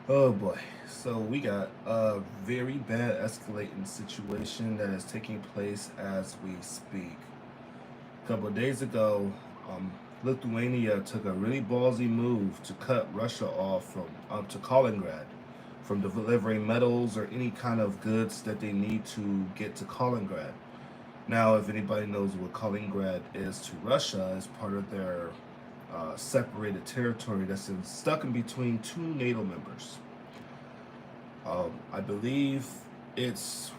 Oh boy. So we got a very bad escalating situation that is taking place as we speak. A couple of days ago, Lithuania took a really ballsy move to cut Russia off from to Kaliningrad from delivering metals or any kind of goods that they need to get to Kaliningrad. Now, if anybody knows what Kaliningrad is to Russia, it's part of their separated territory that's stuck in between two NATO members. I believe it's.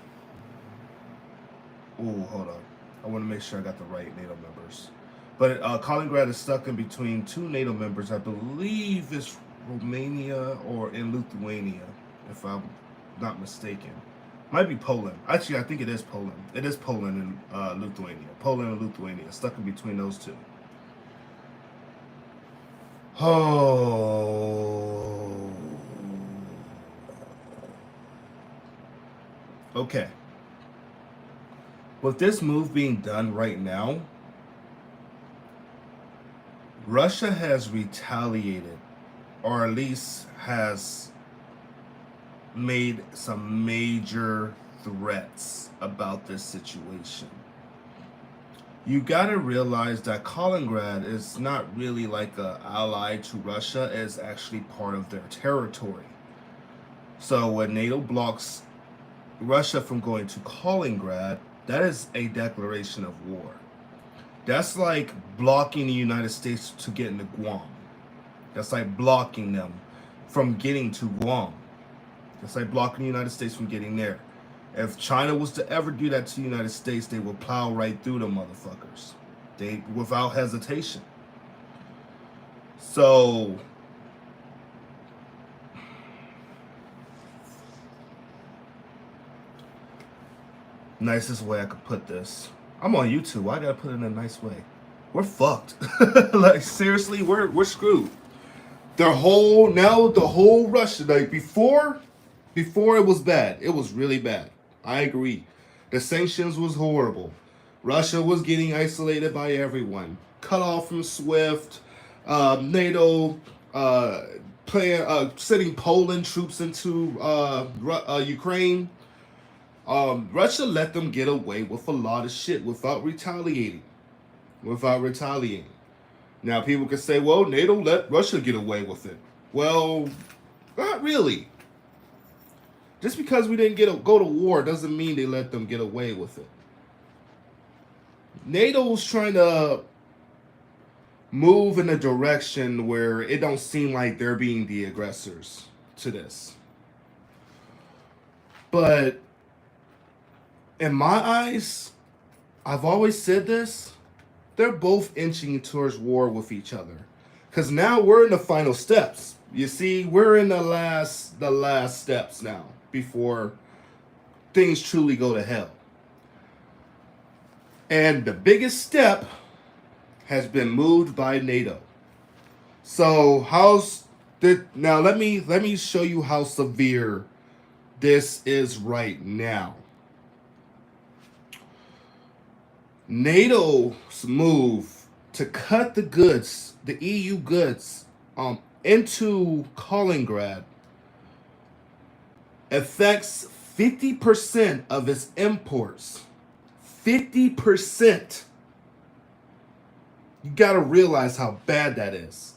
Oh, hold on. I want to make sure I got the right NATO members. But Kaliningrad is stuck in between two NATO members. I believe it's Romania or in Lithuania, if I'm not mistaken. Might be Poland. Actually, I think it is Poland. It is Poland and Lithuania. Poland and Lithuania, stuck in between those two. Oh. Okay. With this move being done right now, Russia has retaliated, or at least has made some major threats about this situation. You gotta realize that Kaliningrad is not really like a ally to Russia; it's actually part of their territory. So when NATO blocks Russia from going to Kaliningrad, that is a declaration of war. That's like blocking the United States to get into Guam. That's like blocking them from getting to Guam. That's like blocking the United States from getting there. If China was to ever do that to the United States, they would plow right through them motherfuckers. They without hesitation. So nicest way I could put this. I'm on YouTube. Why I gotta put it in a nice way? We're fucked. Like seriously, we're screwed. The whole Russia, like before it was bad. It was really bad. I agree. The sanctions was horrible. Russia was getting isolated by everyone, cut off from SWIFT, NATO, sending Poland troops into Ukraine. Russia let them get away with a lot of shit without retaliating. Without retaliating. Now people can say, well, NATO let Russia get away with it. Well, not really. Just because we didn't go to war doesn't mean they let them get away with it. NATO's trying to move in a direction where it don't seem like they're being the aggressors to this. But in my eyes, I've always said this, they're both inching towards war with each other. Cause now we're in the final steps. You see, we're in the last steps now before things truly go to hell. And the biggest step has been moved by NATO. So how's the now let me show you how severe this is right now. NATO's move to cut the EU goods, into Kaliningrad affects 50% of its imports. 50%. You got to realize how bad that is.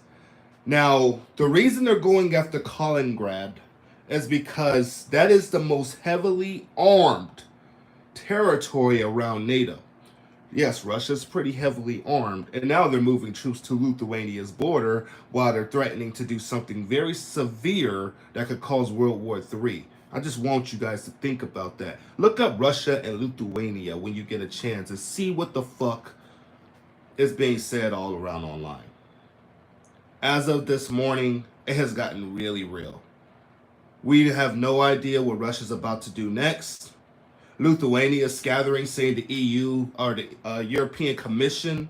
Now, the reason they're going after Kaliningrad is because that is the most heavily armed territory around NATO. Yes, Russia's pretty heavily armed, and now they're moving troops to Lithuania's border while they're threatening to do something very severe that could cause World War III. I just want you guys to think about that. Look up Russia and Lithuania when you get a chance and see what the fuck is being said all around online. As of this morning, it has gotten really real. We have no idea what Russia's about to do next. Lithuania is scattering, saying the EU or the European Commission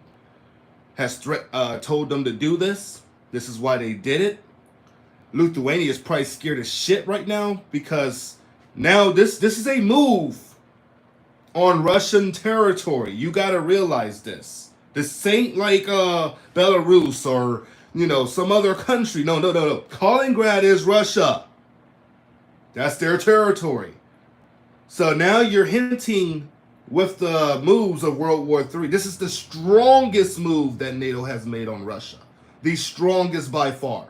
has told them to do this. This is why they did it. Lithuania is probably scared as shit right now because now this is a move on Russian territory. You gotta realize this. This ain't like Belarus or some other country. No. Kaliningrad is Russia. That's their territory. So now you're hinting with the moves of World War III. This is the strongest move that NATO has made on Russia. The strongest by far.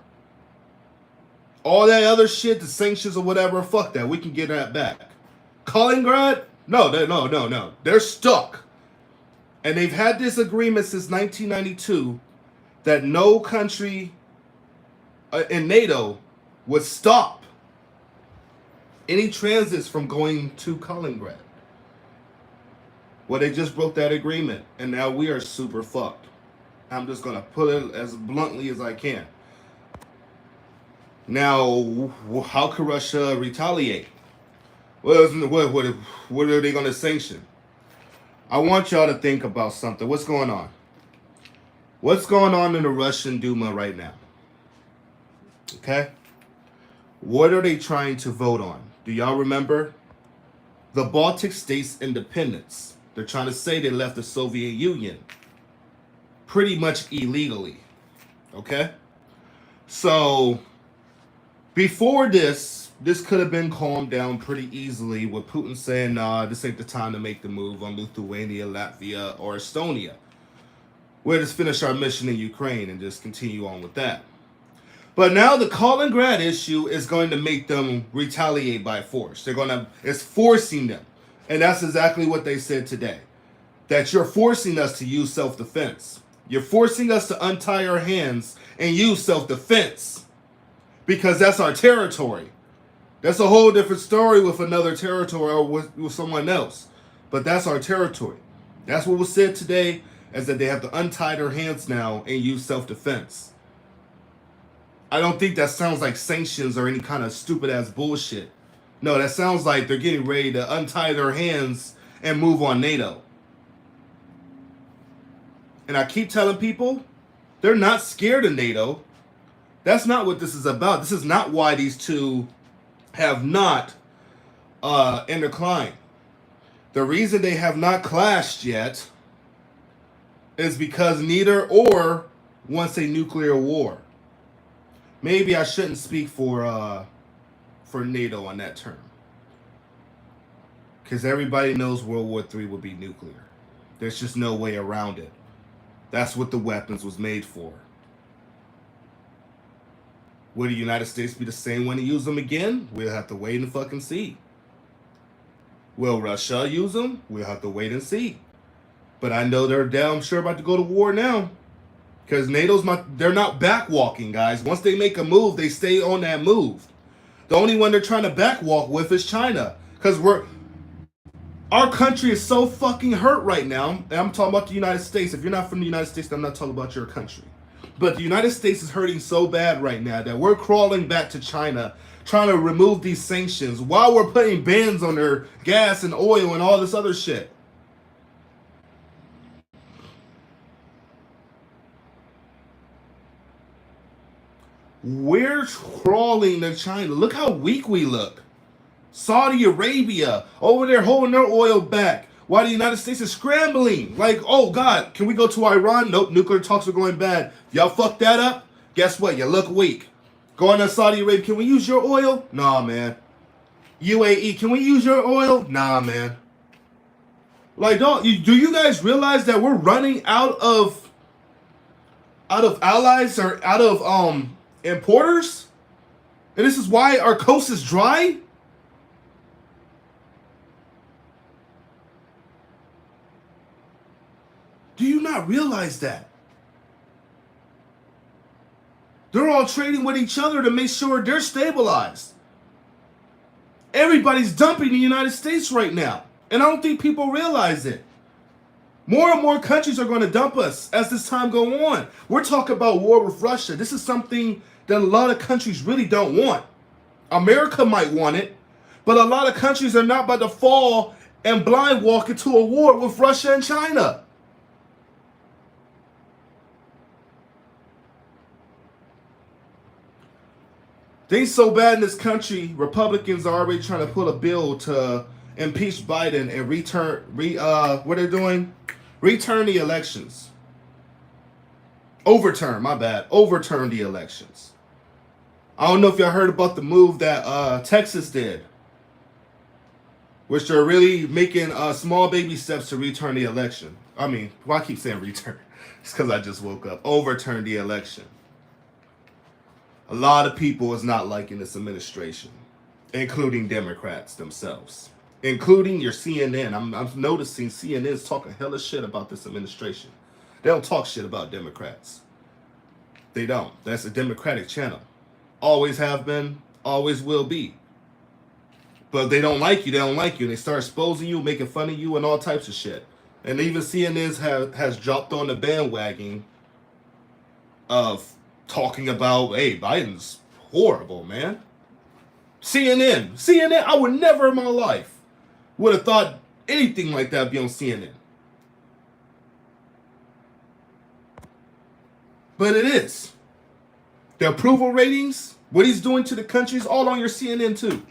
All that other shit, the sanctions or whatever, fuck that. We can get that back. Kaliningrad? No. They're stuck. And they've had this agreement since 1992 that no country in NATO would stop any transits from going to Kaliningrad. Well, they just broke that agreement, and now we are super fucked. I'm just going to put it as bluntly as I can. Now, how could Russia retaliate? What are they going to sanction? I want y'all to think about something. What's going on? What's going on in the Russian Duma right now? Okay? What are they trying to vote on? Do y'all remember? The Baltic states' independence. They're trying to say they left the Soviet Union pretty much illegally. Okay? So, before this could have been calmed down pretty easily with Putin saying, nah, this ain't the time to make the move on Lithuania, Latvia, or Estonia. We'll just finish our mission in Ukraine and just continue on with that. But now the Kaliningrad issue is going to make them retaliate by force. It's forcing them. And that's exactly what they said today. That you're forcing us to use self-defense. You're forcing us to untie our hands and use self-defense. Because that's our territory. That's a whole different story with another territory or with someone else. But that's our territory. That's what was said today, is that they have to untie their hands now and use self-defense. I don't think that sounds like sanctions or any kind of stupid-ass bullshit. No, that sounds like they're getting ready to untie their hands and move on NATO. And I keep telling people, they're not scared of NATO. That's not what this is about. This is not why these two have not interclined. The reason they have not clashed yet is because neither or wants a nuclear war. Maybe I shouldn't speak for NATO on that term. Because everybody knows World War III will be nuclear. There's just no way around it. That's what the weapons was made for. Will the United States be the same when they use them again? We'll have to wait and fucking see. Will Russia use them? We'll have to wait and see. But I know they're damn sure about to go to war now. Because they're not backwalking, guys. Once they make a move, they stay on that move. The only one they're trying to backwalk with is China. Because our country is so fucking hurt right now. And I'm talking about the United States. If you're not from the United States, I'm not talking about your country. But the United States is hurting so bad right now that we're crawling back to China, trying to remove these sanctions while we're putting bans on their gas and oil and all this other shit. We're crawling to China. Look how weak we look. Saudi Arabia over there holding their oil back while the United States is scrambling. Like, oh God, can we go to Iran? Nope, nuclear talks are going bad. Y'all fuck that up? Guess what? You look weak. Going to Saudi Arabia, can we use your oil? Nah, man. UAE, can we use your oil? Nah, man. Like, do you guys realize that we're running out of allies or out of importers? And this is why our coast is dry? Do you not realize that? They're all trading with each other to make sure they're stabilized. Everybody's dumping the United States right now. And I don't think people realize it. More and more countries are going to dump us as this time goes on. We're talking about war with Russia. This is something that a lot of countries really don't want. America might want it, but a lot of countries are not about to fall and blind walk into a war with Russia and China. Things so bad in this country, Republicans are already trying to put a bill to impeach Biden and what they're doing? Return the elections. Overturn the elections. I don't know if y'all heard about the move that Texas did, which they're really making small baby steps to return the election. I mean, why I keep saying return? It's because I just woke up. Overturn the election. A lot of people is not liking this administration, including Democrats themselves, including your CNN. I'm noticing CNN's talking hella shit about this administration. They don't talk shit about Democrats. They don't. That's a Democratic channel. Always have been, always will be. But they don't like you. They don't like you. They start exposing you, making fun of you, and all types of shit. And even CNN has dropped on the bandwagon of talking about, hey, Biden's horrible, man. CNN, I would never in my life would have thought anything like that would be on CNN. But it is. The approval ratings, what he's doing to the country is all on your CNN too.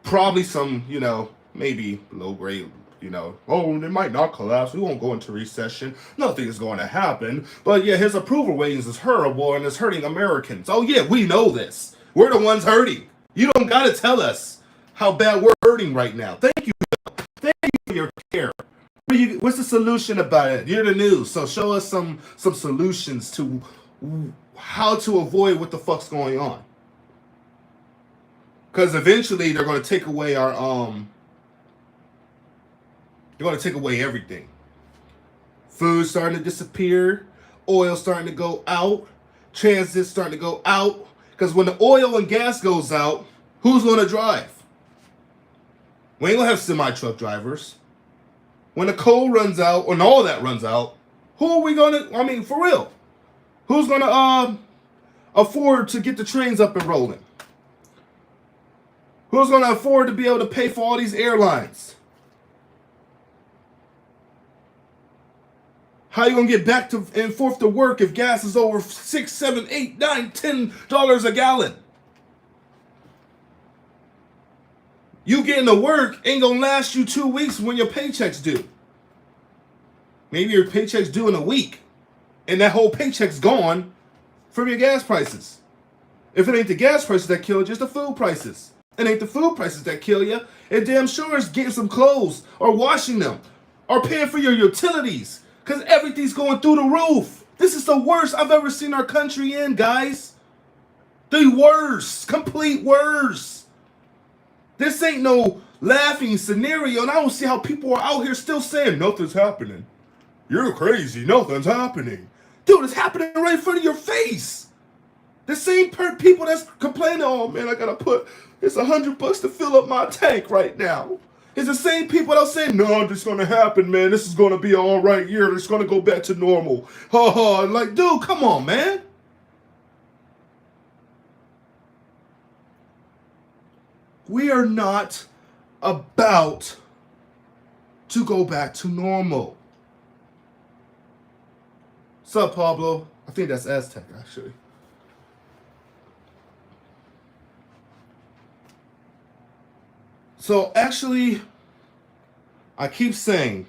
Probably some, maybe low grade, oh, they might not collapse. We won't go into recession. Nothing is going to happen. But yeah, his approval ratings is horrible and it's hurting Americans. Oh yeah, we know this. We're the ones hurting. You don't got to tell us how bad we're hurting right now. Thank you. Thank you for your care. What's the solution about it? You're the news, so show us some solutions to how to avoid what the fuck's going on. Because eventually they're going to take away our they're going to take away everything. Food starting to disappear, oil starting to go out, transit starting to go out. Because when the oil and gas goes out, who's going to drive? We ain't going to have semi-truck drivers. When the coal runs out, when all that runs out, who are we going to, I mean, for real, who's going to afford to get the trains up and rolling? Who's going to afford to be able to pay for all these airlines? How you going to get back to and forth to work if gas is over $6, $7, $8, $9, $10 a gallon? You getting to work ain't going to last you 2 weeks when your paycheck's due. Maybe your paycheck's due in a week, and that whole paycheck's gone from your gas prices. If it ain't the gas prices that kill you, it's the food prices. It ain't the food prices that kill you. It damn sure is getting some clothes or washing them or paying for your utilities because everything's going through the roof. This is the worst I've ever seen our country in, guys. The worst. Complete worst. This ain't no laughing scenario, and I don't see how people are out here still saying nothing's happening. You're crazy. Nothing's happening. Dude, it's happening right in front of your face. The same people that's complaining, oh man, I gotta put, it's $100 to fill up my tank right now. It's the same people that say, no, this is gonna happen, man. This is gonna be all right here. It's gonna go back to normal. Ha ha. Like, dude, come on, man. We are not about to go back to normal. What's up, Pablo? I think that's Aztec, actually. So, actually, I keep saying,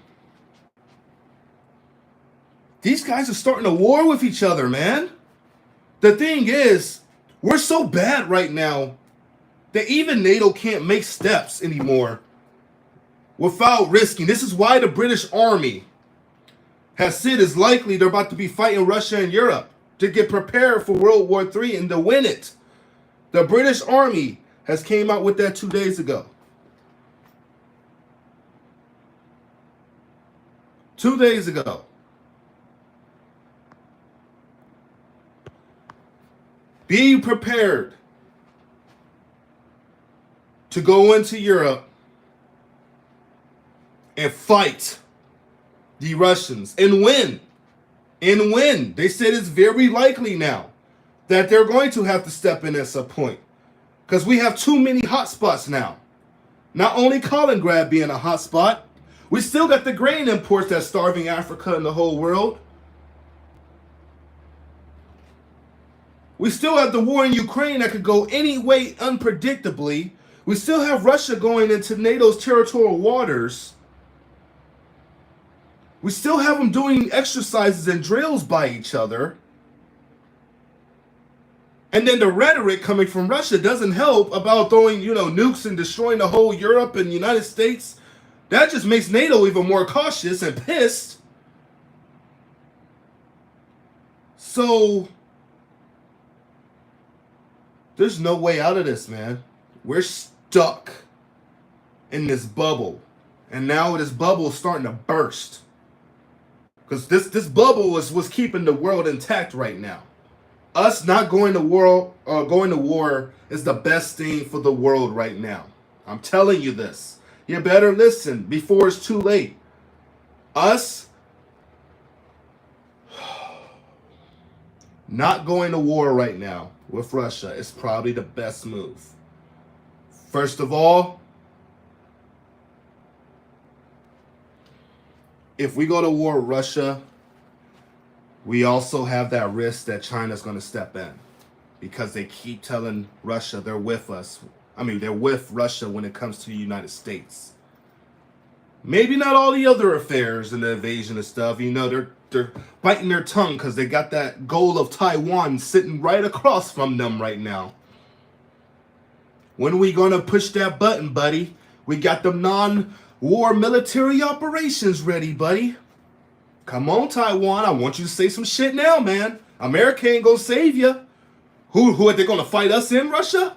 these guys are starting a war with each other, man. The thing is, we're so bad right now that even Nato can't make steps anymore without risking. This is why the British Army has said it's likely they're about to be fighting Russia and Europe to get prepared for World War III and to win it. The British Army has came out with that 2 days ago. 2 days ago. Be prepared to go into Europe and fight the Russians and win. And win. They said it's very likely now that they're going to have to step in at some point. Because we have too many hotspots now. Not only Kaliningrad being a hotspot, we still got the grain imports that's starving Africa and the whole world. We still have the war in Ukraine that could go any way unpredictably. We still have Russia going into NATO's territorial waters. We still have them doing exercises and drills by each other. And then the rhetoric coming from Russia doesn't help about throwing, nukes and destroying the whole Europe and United States. That just makes NATO even more cautious and pissed. So there's no way out of this, man. We're stuck in this bubble. And now this bubble is starting to burst. Because this bubble was keeping the world intact right now. Us not going to war is the best thing for the world right now. I'm telling you this. You better listen before it's too late. Us not going to war right now with Russia is probably the best move. First of all, if we go to war with Russia, we also have that risk that China's going to step in because they keep telling Russia they're with us. I mean, they're with Russia when it comes to the United States. Maybe not all the other affairs and the invasion and stuff. They're biting their tongue because they got that goal of Taiwan sitting right across from them right now. When are we going to push that button, buddy? We got them non-war military operations ready, buddy. Come on, Taiwan. I want you to say some shit now, man. America ain't going to save you. Who are they going to fight us in, Russia?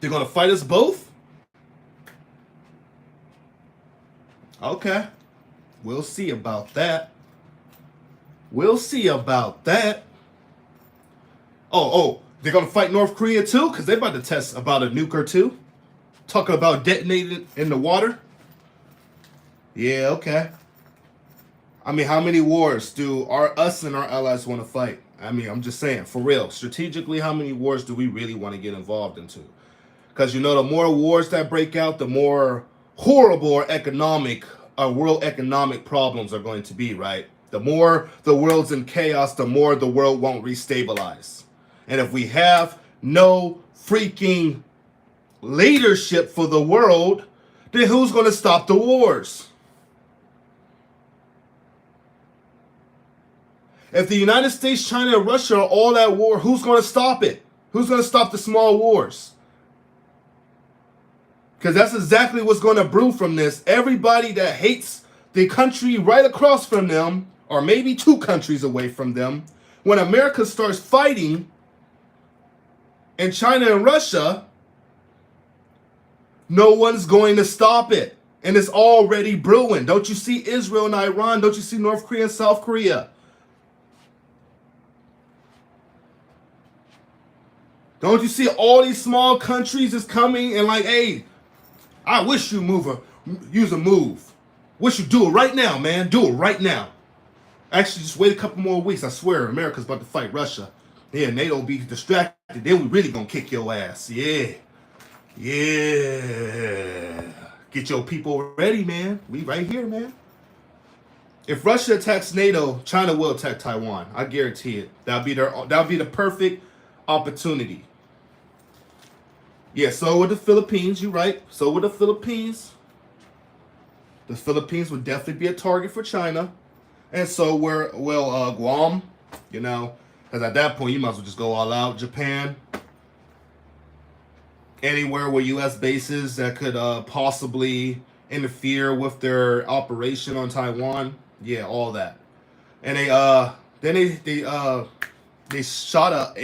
They're going to fight us both? Okay. We'll see about that. We'll see about that. Oh, they're going to fight North Korea too? Because they're about to test about a nuke or two. Talking about detonating in the water. Yeah, okay. I mean, how many wars do us and our allies want to fight? I mean, I'm just saying, for real. Strategically, how many wars do we really want to get involved into? Because, the more wars that break out, the more horrible world economic problems are going to be, right? The more the world's in chaos, the more the world won't restabilize. And if we have no freaking leadership for the world, then who's going to stop the wars? If the United States, China, and Russia are all at war, who's going to stop it? Who's going to stop the small wars? Because that's exactly what's going to brew from this. Everybody that hates the country right across from them, or maybe two countries away from them, when America starts fighting in China and Russia, no one's going to stop it. And it's already brewing. Don't you see Israel and Iran? Don't you see North Korea and South Korea? Don't you see all these small countries is coming and like, hey, I wish you use a move. Wish you do it right now, man. Do it right now. Actually, just wait a couple more weeks. I swear, America's about to fight Russia. Yeah, NATO will be distracted. Then we really gonna kick your ass. Yeah. Get your people ready, man. We right here, man. If Russia attacks NATO, China will attack Taiwan. I guarantee it. That'll be the perfect opportunity. Yeah, so with the Philippines, you're right. So with the Philippines. The Philippines would definitely be a target for China. And so Guam, because at that point you might as well just go all out. Japan. Anywhere where U.S. bases that could possibly interfere with their operation on Taiwan. Yeah, all that. And they shot a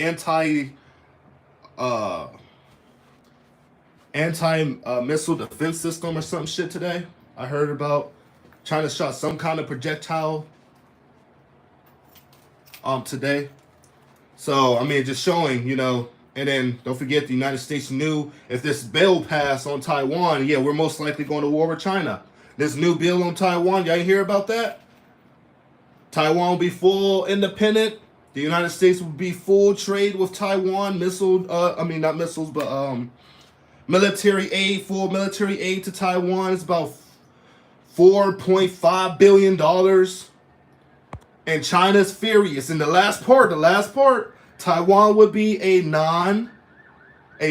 anti-missile defense system or some shit today. I heard about China shot some kind of projectile today. So, I mean, just showing, and then don't forget the United States knew if this bill passed on Taiwan, yeah, we're most likely going to war with China. This new bill on Taiwan, y'all hear about that? Taiwan will be full independent. The United States will be full trade with Taiwan. Not missiles, but military aid, full military aid to Taiwan. It's about $4.5 billion. And China's furious. And the last part, Taiwan would be a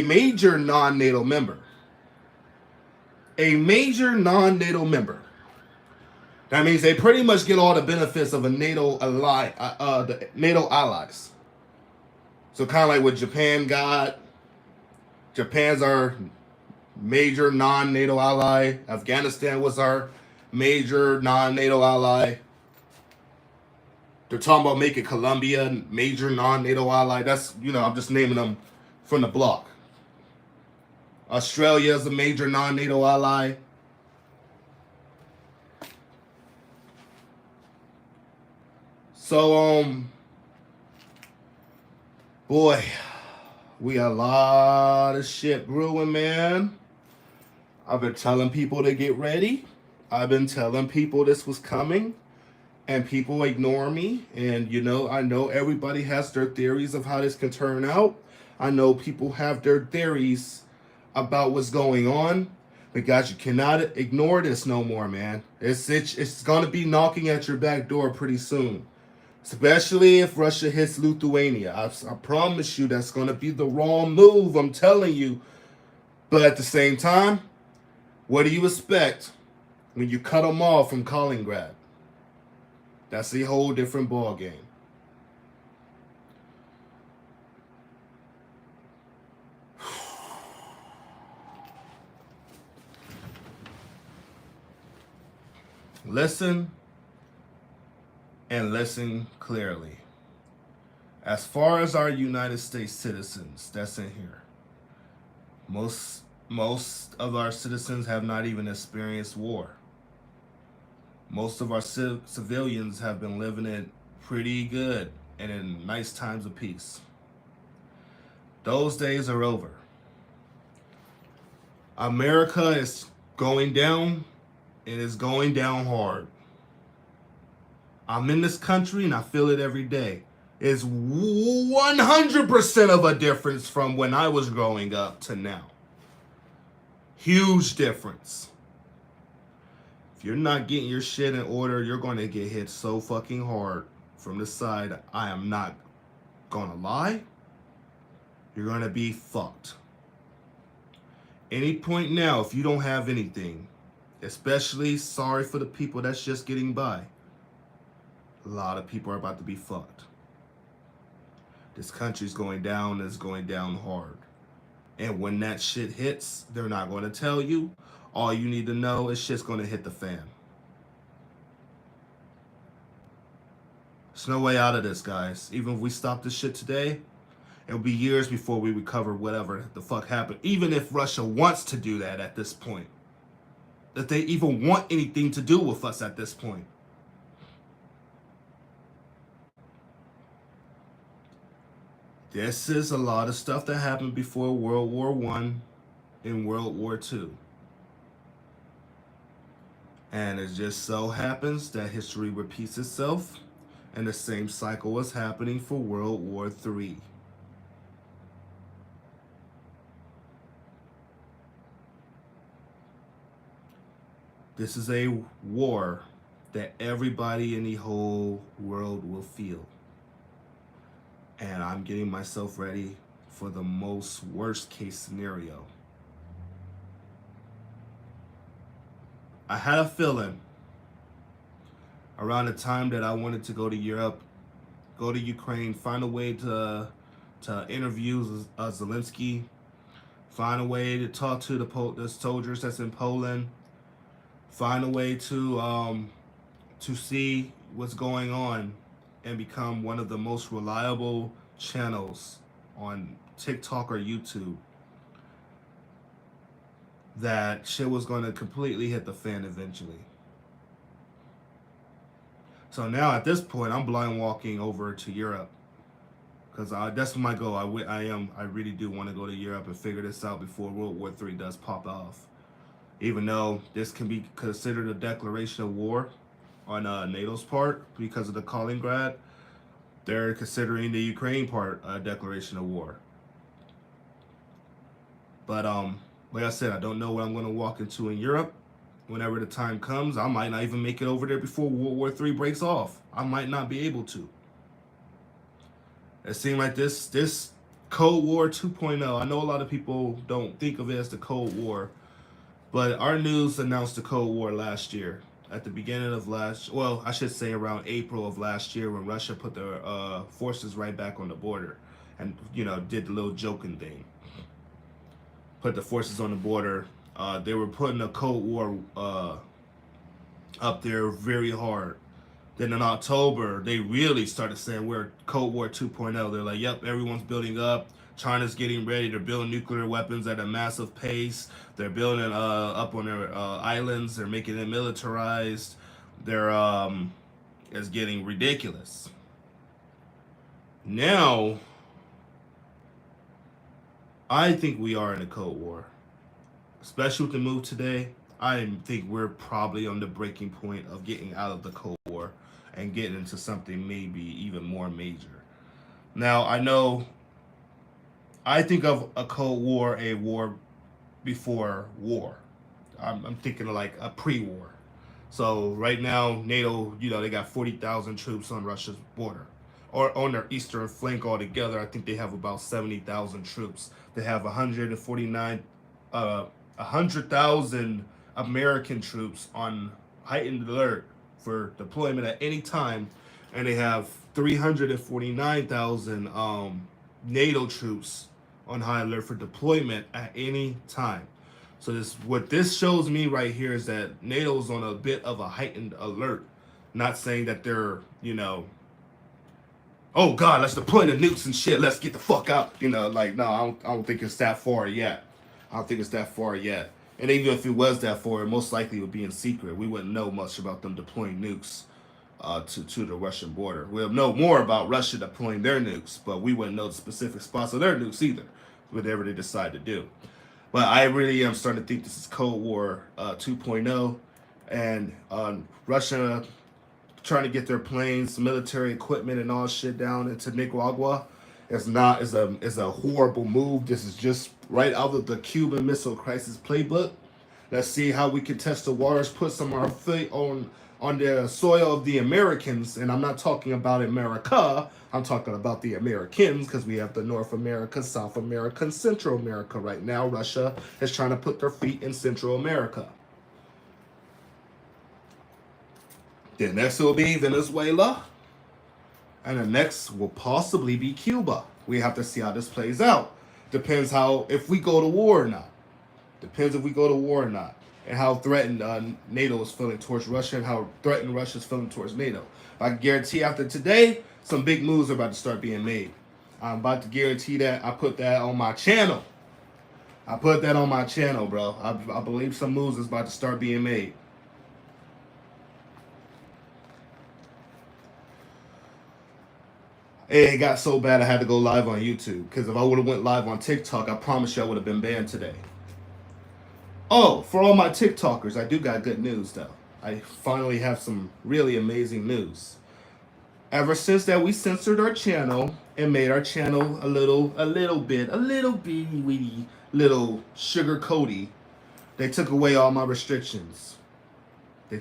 major non-NATO member. A major non-NATO member. That means they pretty much get all the benefits of a NATO ally, the NATO allies. So kind of like what Japan got. Japan's our major non-NATO ally. Afghanistan was our major non-NATO ally. They're talking about making Colombia major non-NATO ally. That's, I'm just naming them from the block. Australia is a major non-NATO ally. So, boy, we got a lot of shit brewing, man. I've been telling people to get ready. I've been telling people this was coming, and people ignore me. And, I know everybody has their theories of how this can turn out. I know people have their theories about what's going on. But guys, you cannot ignore this no more, man. It's going to be knocking at your back door pretty soon. Especially if Russia hits Lithuania. I promise you that's going to be the wrong move. I'm telling you. But at the same time, what do you expect when you cut them off from Kaliningrad? That's a whole different ball game. Listen and listen clearly. As far as our United States citizens that's in here, most of our citizens have not even experienced war. Most of our civilians have been living it pretty good and in nice times of peace. Those days are over. America is going down, and it's going down hard. I'm in this country and I feel it every day. It's 100% of a difference from when I was growing up to now. Huge difference. If you're not getting your shit in order, you're going to get hit so fucking hard from the side. I am not going to lie. You're going to be fucked. Any point now, if you don't have anything, especially sorry for the people that's just getting by, a lot of people are about to be fucked. This country's going down, and it's going down hard. And when that shit hits, they're not going to tell you. All you need to know is shit's going to hit the fan. There's no way out of this, guys. Even if we stop this shit today, it'll be years before we recover whatever the fuck happened. Even if Russia wants to do that at this point. That they even want anything to do with us at this point. This is a lot of stuff that happened before World War I and World War II. And it just so happens that history repeats itself, and the same cycle was happening for World War III. This is a war that everybody in the whole world will feel. And I'm getting myself ready for the most worst case scenario. I had a feeling around the time that I wanted to go to Europe, go to Ukraine, find a way to interview Zelensky, find a way to talk to the soldiers that's in Poland, find a way to see what's going on, and become one of the most reliable channels on TikTok or YouTube. That shit was going to completely hit the fan eventually. So now at this point, I'm blind walking over to Europe, because that's my goal. I really do want to go to Europe and figure this out before World War III does pop off. Even though this can be considered a declaration of war on NATO's part because of the Kaliningrad, they're considering the Ukraine part a declaration of war. But like I said, I don't know what I'm going to walk into in Europe. Whenever the time comes, I might not even make it over there before World War III breaks off. I might not be able to. It seemed like this Cold War 2.0, I know a lot of people don't think of it as the Cold War, but our news announced the Cold War last year. At the beginning of I should say around April of last year, when Russia put their forces right back on the border. and did the little joking thing. Put the forces on the border. They were putting a Cold War up there very hard. Then in October, they really started saying we're Cold War 2.0. They're like, yep, everyone's building up. China's getting ready. They're building nuclear weapons at a massive pace. They're building up on their islands. They're making them militarized. They're it's getting ridiculous. Now, I think we are in a Cold War, especially with the move today. I think we're probably on the breaking point of getting out of the Cold War and getting into something maybe even more major. Now, I think of a Cold War, a war before war. I'm thinking of like a pre-war. So right now, NATO, they got 40,000 troops on Russia's border, or on their eastern flank altogether. I think they have about 70,000 troops. They have 100,000 American troops on heightened alert for deployment at any time, and they have 349,000 NATO troops on high alert for deployment at any time. So this shows me right here is that NATO's on a bit of a heightened alert. Not saying that they're, oh God, let's deploy the nukes and shit. Let's get the fuck out. No, I don't think it's that far yet. I don't think it's that far yet. And even if it was that far, it most likely would be in secret. We wouldn't know much about them deploying nukes to the Russian border. We'll know more about Russia deploying their nukes, but we wouldn't know the specific spots of their nukes either, whatever they decide to do. But I really am starting to think this is Cold War 2.0, and Russia trying to get their planes, military equipment, and all shit down into Nicaragua is a horrible move. This is just right out of the Cuban Missile Crisis playbook. Let's see how we can test the waters, put some of our feet on the soil of the Americans, and I'm not talking about America. I'm talking about the Americans, because we have the North America, South America, and Central America right now. Russia is trying to put their feet in Central America. The next will be Venezuela, and the next will possibly be Cuba. We have to see how this plays out. Depends if we go to war or not. Depends if we go to war or not, and how threatened NATO is feeling towards Russia, and how threatened Russia is feeling towards NATO. I can guarantee after today, some big moves are about to start being made. I'm about to guarantee that. I put that on my channel. Bro. I believe some moves is about to start being made. It got so bad I had to go live on YouTube, because if I would have went live on TikTok, I promise you I would have been banned today. Oh, for all my TikTokers, I do got good news though. I finally have some really amazing news. Ever since that we censored our channel and made our channel a little bitty little sugar coaty, they took away all my restrictions. They're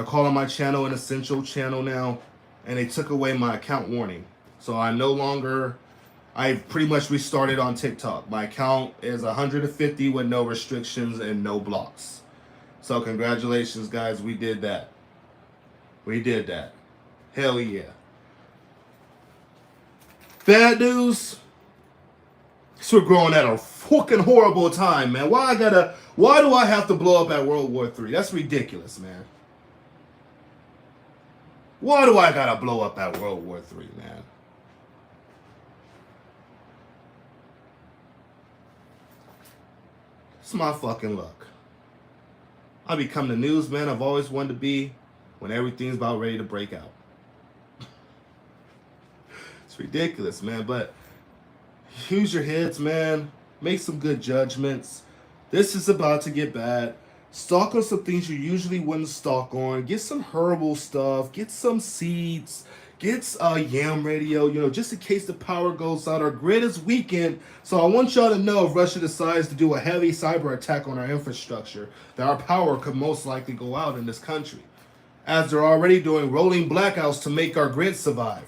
calling my channel an essential channel now, and they took away my account warning. So I've pretty much restarted on TikTok. My account is 150 with no restrictions and no blocks. So congratulations, guys. We did that. Hell yeah. Bad news. So we're growing at a fucking horrible time, man. Why do I have to blow up at World War III? That's ridiculous, man. Why do I gotta blow up at World War III, man? It's my fucking luck. I become the newsman I've always wanted to be when everything's about ready to break out. It's ridiculous, man, but use your heads, man. Make some good judgments. This is about to get bad. Stock on some things you usually wouldn't stock on. Get some herbal stuff. Get some seeds. Get yam radio, just in case the power goes out. Our grid is weakened. So I want y'all to know, if Russia decides to do a heavy cyber attack on our infrastructure, that our power could most likely go out in this country, as they're already doing rolling blackouts to make our grid survive.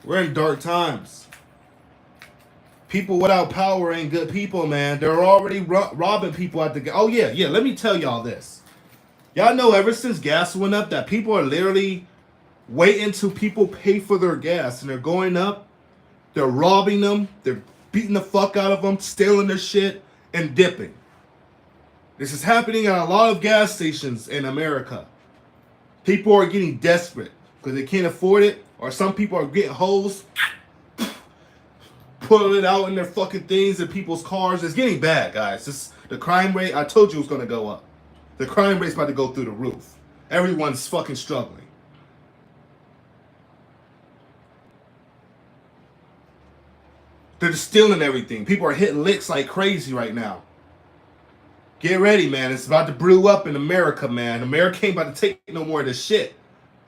We're in dark times. People without power ain't good people, man. They're already robbing people at the. Oh yeah. Let me tell y'all this. Y'all know ever since gas went up that people are literally waiting till people pay for their gas and they're going up. They're robbing them. They're beating the fuck out of them, stealing their shit, and dipping. This is happening at a lot of gas stations in America. People are getting desperate because they can't afford it, or some people are getting hosed, pulling it out in their fucking things in people's cars. It's getting bad, guys. The crime rate, I told you, was going to go up. The crime rate's about to go through the roof. Everyone's fucking struggling. They're just stealing everything. People are hitting licks like crazy right now. Get ready, man. It's about to brew up in America, man. America ain't about to take no more of this shit.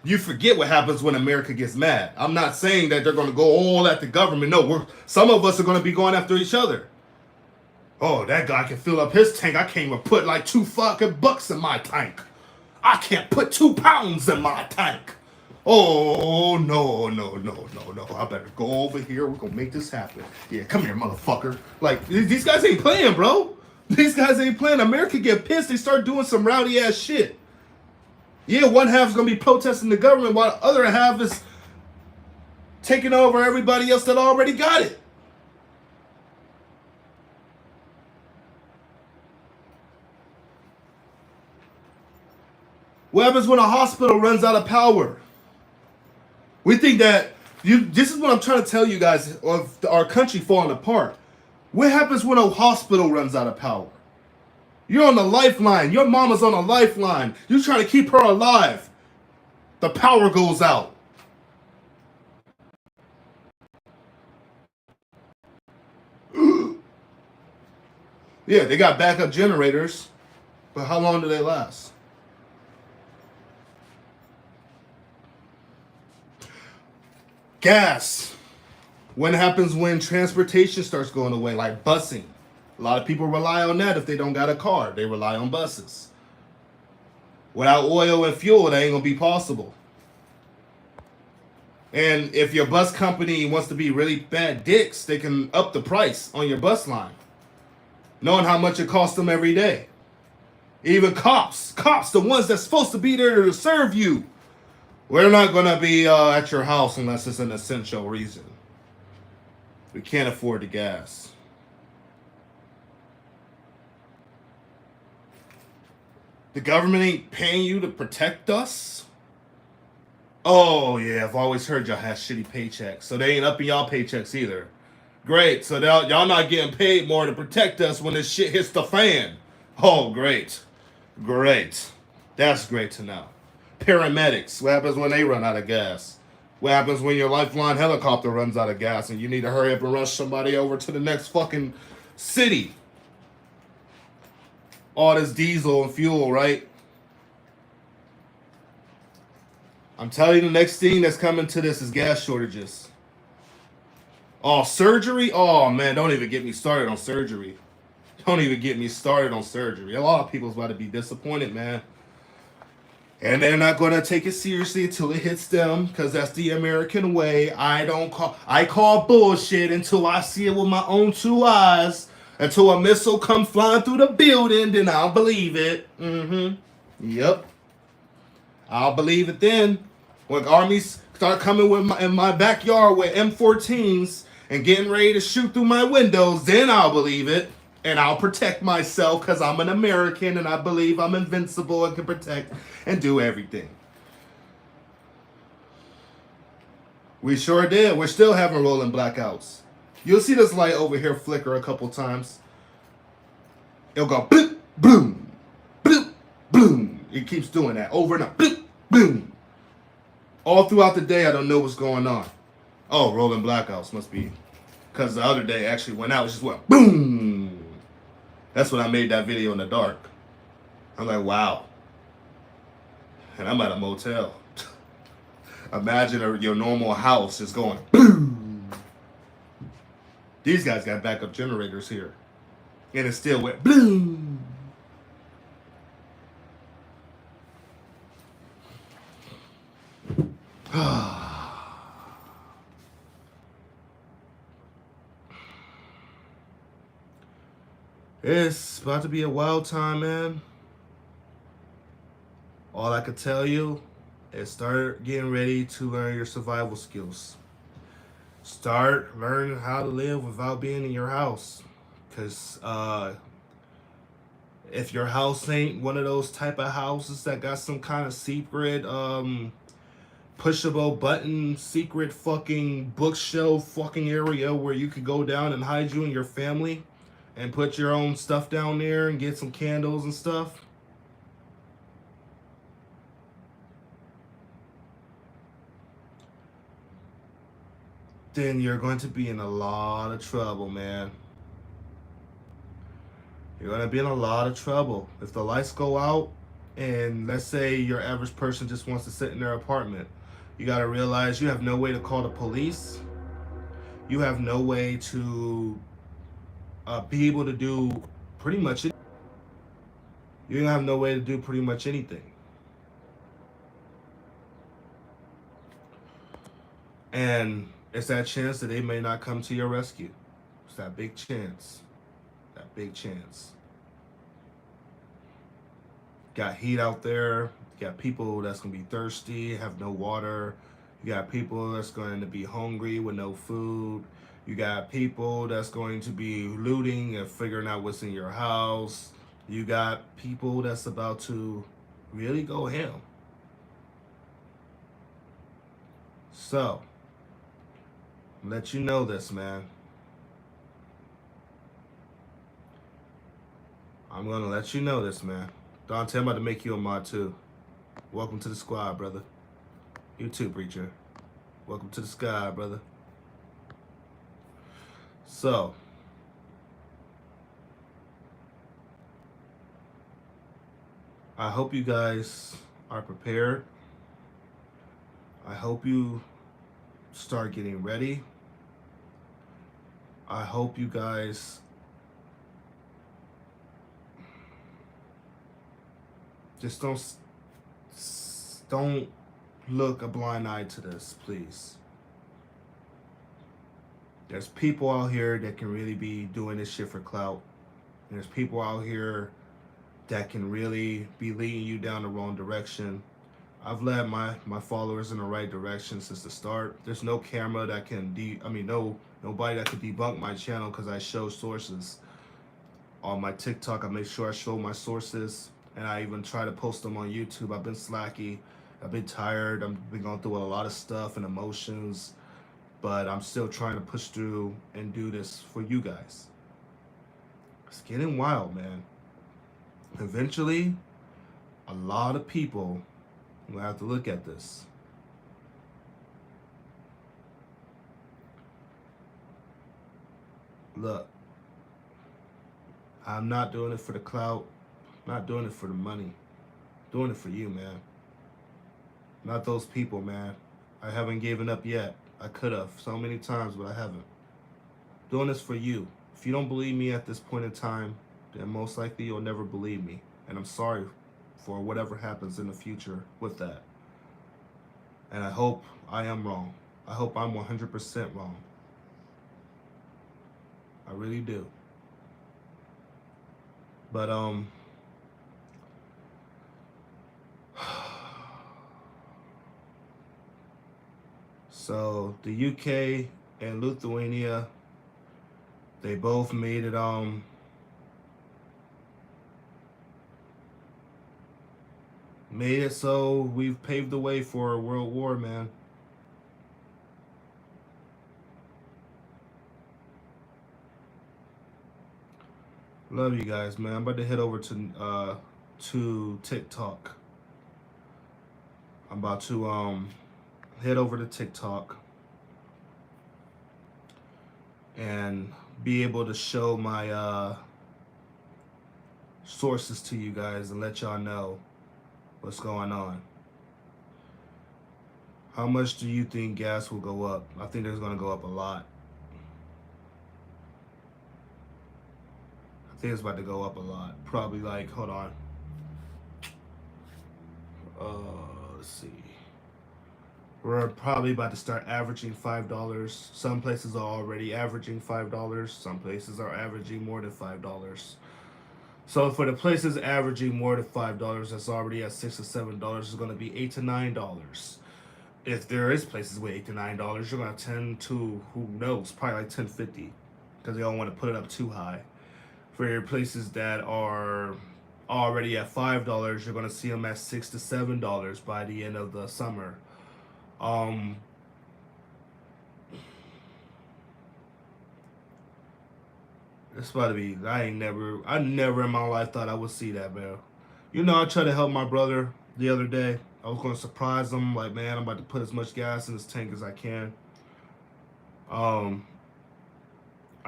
You forget what happens when America gets mad. I'm not saying that they're going to go all at the government. No, some of us are going to be going after each other. Oh, that guy can fill up his tank. I can't even put like $2 in my tank. I can't put 2 pounds in my tank. Oh, no. I better go over here. We're going to make this happen. Yeah, come here, motherfucker. Like, these guys ain't playing, bro. These guys ain't playing. America get pissed. They start doing some rowdy ass shit. Yeah, one half is going to be protesting the government while the other half is taking over everybody else that already got it. What happens when a hospital runs out of power? We think that this is what I'm trying to tell you guys of our country falling apart. What happens when a hospital runs out of power? You're on the lifeline. Your mama's on a lifeline. You're trying to keep her alive. The power goes out. Yeah, they got backup generators, but how long do they last? Gas. What happens when transportation starts going away, like busing? A lot of people rely on that if they don't got a car. They rely on buses. Without oil and fuel, that ain't going to be possible. And if your bus company wants to be really bad dicks, they can up the price on your bus line, knowing how much it costs them every day. Even cops, the ones that's supposed to be there to serve you, we're not going to be at your house unless it's an essential reason. We can't afford the gas. The government ain't paying you to protect us? Oh, yeah, I've always heard y'all have shitty paychecks, so they ain't upping y'all paychecks either. Great, so y'all not getting paid more to protect us when this shit hits the fan. Oh, great. That's great to know. Paramedics, what happens when they run out of gas? What happens when your lifeline helicopter runs out of gas and you need to hurry up and rush somebody over to the next fucking city? All this diesel and fuel, right? I'm telling you, the next thing that's coming to this is gas shortages. Oh, surgery? Oh, man, don't even get me started on surgery. A lot of people's about to be disappointed, man. And they're not going to take it seriously until it hits them, because that's the American way. I call bullshit until I see it with my own 2 eyes. Until a missile come flying through the building, then I'll believe it. Yep. I'll believe it then. When armies start coming in my backyard with M14s and getting ready to shoot through my windows, then I'll believe it. And I'll protect myself because I'm an American and I believe I'm invincible and can protect and do everything. We sure did. We're still having rolling blackouts. You'll see this light over here flicker a couple times. It'll go bloop, boom, bloop, boom. It keeps doing that over and over. Bloop, boom. All throughout the day, I don't know what's going on. Oh, rolling blackouts must be because the other day actually went out. It just went boom. That's when I made that video in the dark. I'm like, wow. And I'm at a motel. Imagine your normal house is going boom. These guys got backup generators here. And it still went boom. It's about to be a wild time, man. All I could tell you is start getting ready to learn your survival skills. Start learning how to live without being in your house. Because if your house ain't one of those type of houses that got some kind of secret, pushable button, secret fucking bookshelf fucking area where you could go down and hide you and your family and put your own stuff down there and get some candles and stuff, then you're going to be in a lot of trouble, man. You're going to be in a lot of trouble. If the lights go out, and let's say your average person just wants to sit in their apartment, you got to realize you have no way to call the police. You have no way to be able to do pretty much it. You don't have no way to do pretty much anything. And it's that chance that they may not come to your rescue. It's that big chance. That big chance. Got heat out there. You got people that's going to be thirsty, have no water. You got people that's going to be hungry with no food. You got people that's going to be looting and figuring out what's in your house. You got people that's about to really go ham. So, let you know this, man. I'm going to let you know this, man. Dante, I'm about to make you a mod too. Welcome to the squad, brother. You too, preacher. Welcome to the sky, brother. So, I hope you guys are prepared. I hope you start getting ready. I hope you guys just don't look a blind eye to this, please. There's people out here that can really be doing this shit for clout. There's people out here that can really be leading you down the wrong direction. I've led my followers in the right direction since the start. There's no camera that can nobody that could debunk my channel because I show sources. On my TikTok, I make sure I show my sources, and I even try to post them on YouTube. I've been slacky. I've been tired. I've been going through a lot of stuff and emotions, but I'm still trying to push through and do this for you guys. It's getting wild, man. Eventually, a lot of people will have to look at this. Look, I'm not doing it for the clout. I'm not doing it for the money. I'm doing it for you, man. Not those people, man. I haven't given up yet. I could have so many times, but I haven't. Doing this for you. If you don't believe me at this point in time, then most likely you'll never believe me. And I'm sorry for whatever happens in the future with that. And I hope I am wrong. I hope I'm 100% wrong. I really do. But so the UK and Lithuania, they both made it so we've paved the way for a world war, man. Love you guys, man. I'm about to head over to TikTok. I'm about to head over to TikTok and be able to show my sources to you guys and let y'all know what's going on. How much do you think gas will go up? I think it's going to go up a lot. I think it's about to go up a lot. Probably like, hold on. Let's see. We're probably about to start averaging $5. Some places are already averaging $5. Some places are averaging more than $5. So for the places averaging more than $5, that's already at $6 or $7, is going to be $8 to $9. If there is places with $8 to $9, you're going to tend to, who knows, probably like $10.50, because they don't want to put it up too high. For your places that are already at $5, you're going to see them at $6 to $7 by the end of the summer. It's about to be. I never in my life thought I would see that, man. You know, I tried to help my brother the other day. I was going to surprise him, like, man, I'm about to put as much gas in this tank as I can. I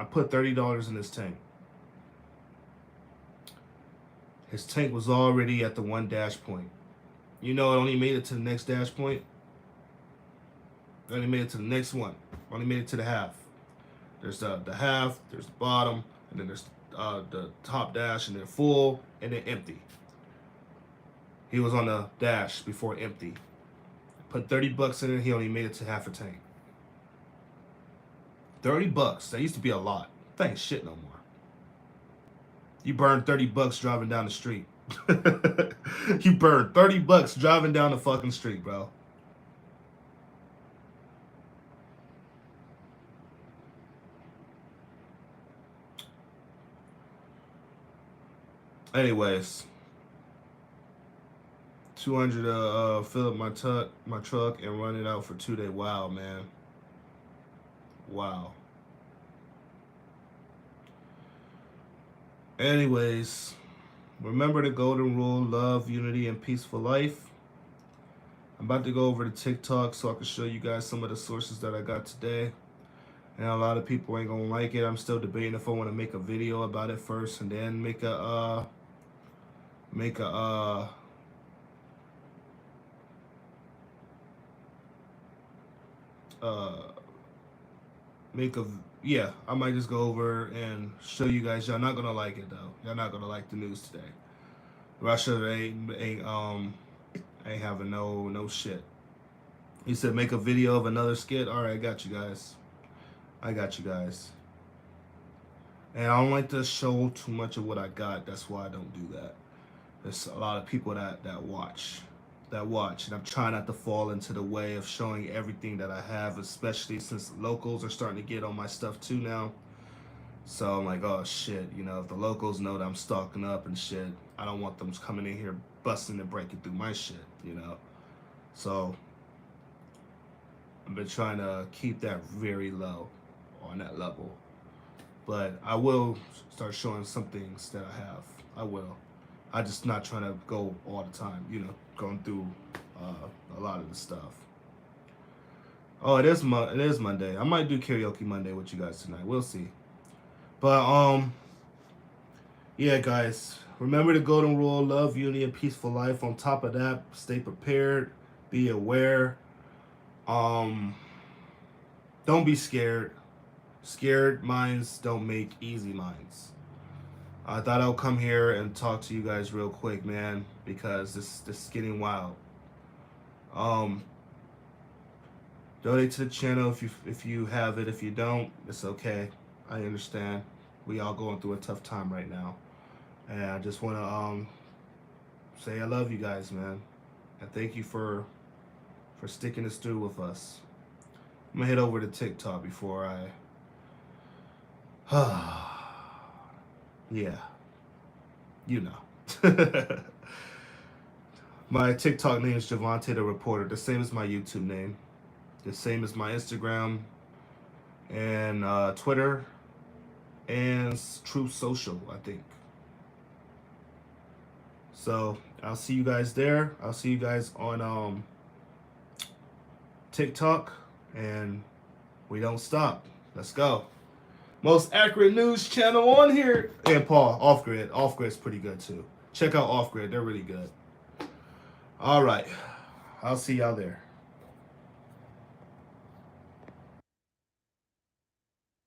put $30 in this tank. His tank was already at the one dash point. You know, it only made it to the next dash point. It only made it to the next one. Only made it to the half. There's the half, there's the bottom, and then there's the top dash, and then full, and then empty. He was on the dash before empty. Put $30 in it, he only made it to half a tank. $30, that used to be a lot. That ain't shit no more. You burned $30 driving down the street. You burned $30 driving down the fucking street, bro. Anyways, 200 to fill up my truck and run it out for 2 days. Wow, man. Wow. Anyways, remember the golden rule: love, unity, and peaceful life. I'm about to go over to TikTok so I can show you guys some of the sources that I got today. And a lot of people ain't gonna like it. I'm still debating if I want to make a video about it first and then make a yeah, I might just go over and show you guys. Y'all not gonna like it though. Y'all not gonna like the news today. Russia ain't having no shit. He said make a video of another skit. All right, I got you guys. And I don't like to show too much of what I got. That's why I don't do that. There's a lot of people that watch, and I'm trying not to fall into the way of showing everything that I have, especially since locals are starting to get on my stuff too now. So I'm like, oh shit, you know, if the locals know that I'm stocking up and shit, I don't want them coming in here busting and breaking through my shit, you know. So I've been trying to keep that very low on that level. But I will start showing some things that I have. I will. I'm just not trying to go all the time, you know, going through a lot of the stuff. Oh, it is Monday. I might do karaoke Monday with you guys tonight. We'll see. But yeah, guys, remember the golden rule: love, unity, and peaceful life. On top of that, stay prepared, be aware. Don't be scared. Scared minds don't make easy minds. I thought I'll come here and talk to you guys real quick, man, because this is getting wild. Donate to the channel if you have it. If you don't, it's okay. I understand. We all going through a tough time right now, and I just want to say I love you guys, man, and thank you for sticking this through with us. I'm gonna head over to TikTok before I. Yeah, you know. My TikTok name is Javante the Reporter, the same as my YouTube name, the same as my Instagram and Twitter and Truth Social, I think. So I'll see you guys there. I'll see you guys on TikTok, and we don't stop. Let's go. Most accurate news channel on here. And Paul, Off Grid. Off Grid's pretty good too. Check out Off Grid. They're really good. All right. I'll see y'all there.